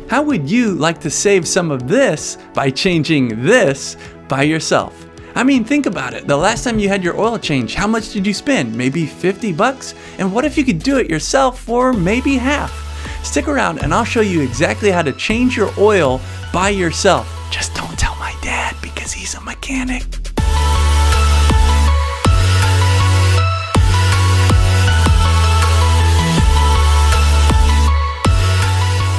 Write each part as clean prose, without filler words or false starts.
How would you like to save some of this by changing this by yourself? I mean, think about it. The last time you had your oil change, how much did you spend? Maybe 50 bucks? And what if you could do it yourself for maybe half? Stick around and I'll show you exactly how to change your oil by yourself. Just don't tell my dad because he's a mechanic.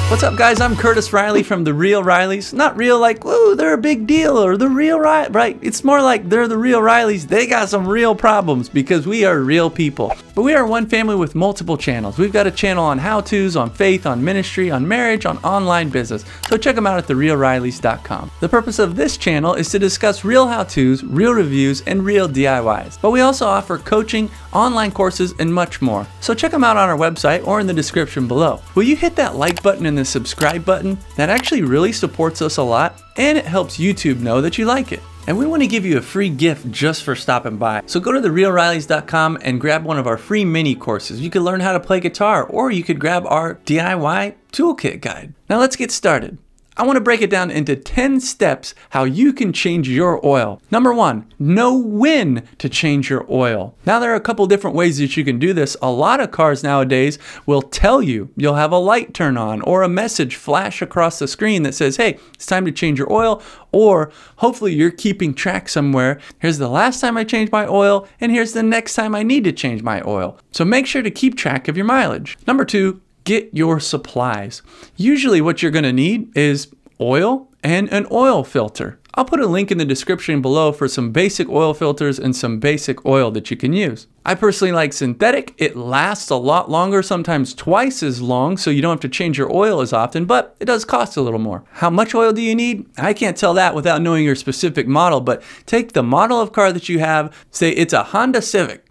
What's up, guys? I'm Curtis Riley from The Real Rileys. Not real like, whoa, they're a big deal, or the real right? It's more like they're the real Rileys. They got some real problems because we are real people. But we are one family with multiple channels. We've got a channel on how-tos, on faith, on ministry, on marriage, on online business. So check them out at therealrileys.com. The purpose of this channel is to discuss real how-tos, real reviews, and real DIYs. But we also offer coaching, online courses, and much more. So check them out on our website or in the description below. Will you hit that like button and the subscribe button? That actually really supports us a lot, and it helps YouTube know that you like it. And we want to give you a free gift just for stopping by. So go to therealrileys.com and grab one of our free mini courses. You can learn how to play guitar, or you could grab our DIY toolkit guide. Now let's get started. I want to break it down into 10 steps how you can change your oil. Number 1, know when to change your oil. Now there are a couple different ways that you can do this. A lot of cars nowadays will tell you. You'll have a light turn on or a message flash across the screen that says, hey, it's time to change your oil. Or hopefully you're keeping track somewhere. Here's the last time I changed my oil, and here's the next time I need to change my oil. So make sure to keep track of your mileage. Number 2, get your supplies. Usually what you're going to need is oil and an oil filter. I'll put a link in the description below for some basic oil filters and some basic oil that you can use. I personally like synthetic. It lasts a lot longer, sometimes twice as long, so you don't have to change your oil as often, but it does cost a little more. How much oil do you need? I can't tell that without knowing your specific model, but take the model of car that you have, say it's a Honda Civic,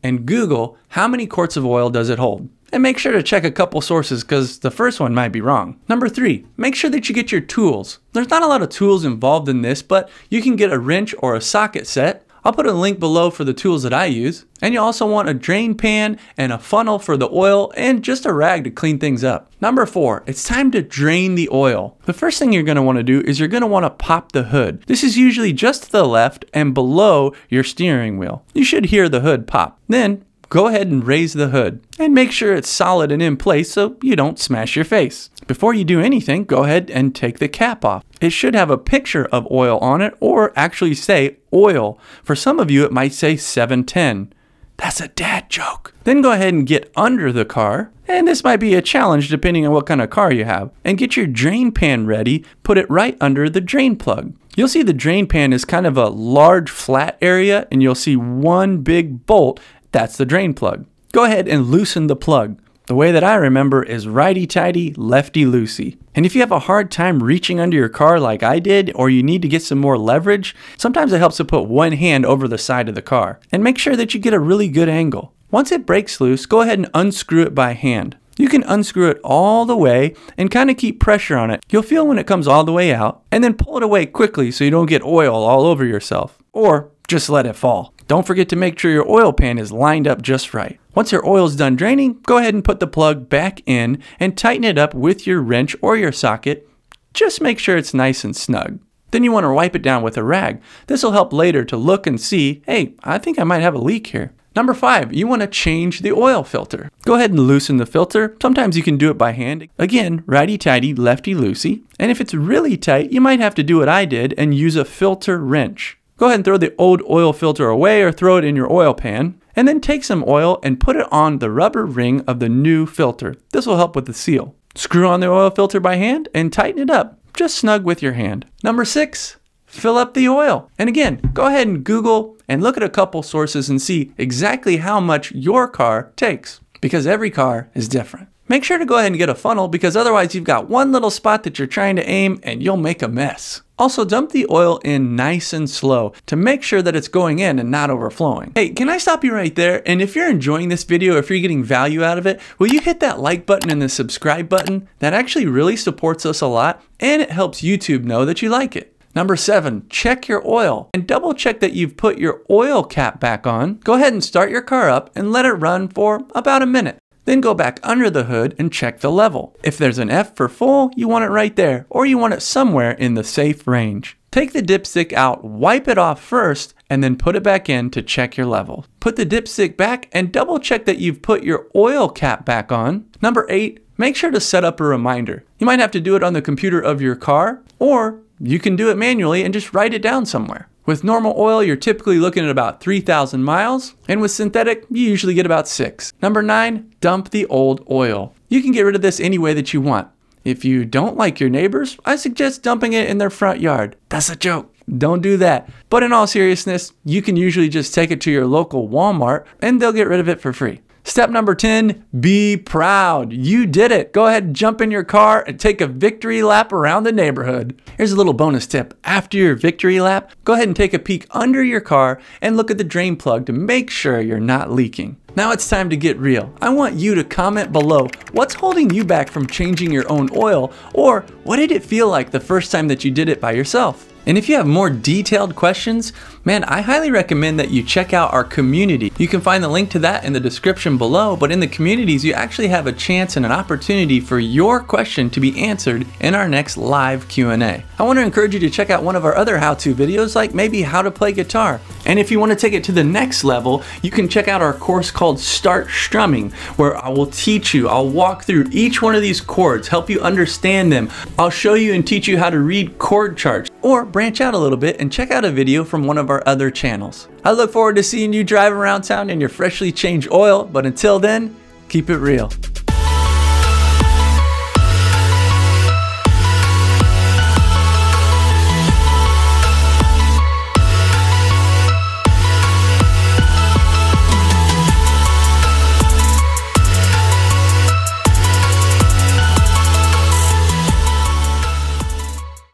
and Google how many quarts of oil does it hold. And make sure to check a couple sources because the first one might be wrong. Number 3, make sure that you get your tools. There's not a lot of tools involved in this, but you can get a wrench or a socket set. I'll put a link below for the tools that I use. And you also want a drain pan and a funnel for the oil and just a rag to clean things up. Number 4, it's time to drain the oil. The first thing you're going to want to do is you're going to want to pop the hood. This is usually just to the left and below your steering wheel. You should hear the hood pop. Then go ahead and raise the hood and make sure it's solid and in place so you don't smash your face. Before you do anything, go ahead and take the cap off. It should have a picture of oil on it or actually say oil. For some of you, it might say 710. That's a dad joke. Then go ahead and get under the car. And this might be a challenge depending on what kind of car you have. And get your drain pan ready. Put it right under the drain plug. You'll see the drain pan is kind of a large flat area, and you'll see one big bolt. That's the drain plug. Go ahead and loosen the plug. The way that I remember is righty-tighty, lefty-loosey. And if you have a hard time reaching under your car like I did, or you need to get some more leverage, sometimes it helps to put one hand over the side of the car. And make sure that you get a really good angle. Once it breaks loose, go ahead and unscrew it by hand. You can unscrew it all the way and kind of keep pressure on it. You'll feel when it comes all the way out, and then pull it away quickly so you don't get oil all over yourself. Or just let it fall. Don't forget to make sure your oil pan is lined up just right. Once your oil is done draining, go ahead and put the plug back in and tighten it up with your wrench or your socket. Just make sure it's nice and snug. Then you want to wipe it down with a rag. This will help later to look and see, hey, I think I might have a leak here. Number 5, you want to change the oil filter. Go ahead and loosen the filter. Sometimes you can do it by hand. Again, righty-tighty, lefty-loosey. And if it's really tight, you might have to do what I did and use a filter wrench. Go ahead and throw the old oil filter away or throw it in your oil pan. And then take some oil and put it on the rubber ring of the new filter. This will help with the seal. Screw on the oil filter by hand and tighten it up. Just snug with your hand. Number 6, fill up the oil. And again, go ahead and Google and look at a couple sources and see exactly how much your car takes, because every car is different. Make sure to go ahead and get a funnel, because otherwise you've got one little spot that you're trying to aim and you'll make a mess. Also, dump the oil in nice and slow to make sure that it's going in and not overflowing. Hey, can I stop you right there? And if you're enjoying this video, if you're getting value out of it, will you hit that like button and the subscribe button? That actually really supports us a lot, and it helps YouTube know that you like it. Number 7, check your oil and double check that you've put your oil cap back on. Go ahead and start your car up and let it run for about a minute. Then go back under the hood and check the level. If there's an F for full, you want it right there, or you want it somewhere in the safe range. Take the dipstick out, wipe it off first, and then put it back in to check your level. Put the dipstick back and double check that you've put your oil cap back on. Number 8, make sure to set up a reminder. You might have to do it on the computer of your car, or you can do it manually and just write it down somewhere. With normal oil, you're typically looking at about 3,000 miles, and with synthetic, you usually get about 6. Number 9, dump the old oil. You can get rid of this any way that you want. If you don't like your neighbors, I suggest dumping it in their front yard. That's a joke. Don't do that. But in all seriousness, you can usually just take it to your local Walmart and they'll get rid of it for free. Step number 10, be proud. You did it. Go ahead and jump in your car and take a victory lap around the neighborhood. Here's a little bonus tip. After your victory lap, go ahead and take a peek under your car and look at the drain plug to make sure you're not leaking. Now it's time to get real. I want you to comment below what's holding you back from changing your own oil, or what did it feel like the first time that you did it by yourself? And if you have more detailed questions, man, I highly recommend that you check out our community. You can find the link to that in the description below, but in the communities, you actually have a chance and an opportunity for your question to be answered in our next live Q&A. I want to encourage you to check out one of our other how-to videos, like maybe how to play guitar. And if you want to take it to the next level, you can check out our course called Start Strumming, where I will teach you, I'll walk through each one of these chords, help you understand them. I'll show you and teach you how to read chord charts, or branch out a little bit and check out a video from one of our other channels. I look forward to seeing you drive around town in your freshly changed oil, but until then, keep it real.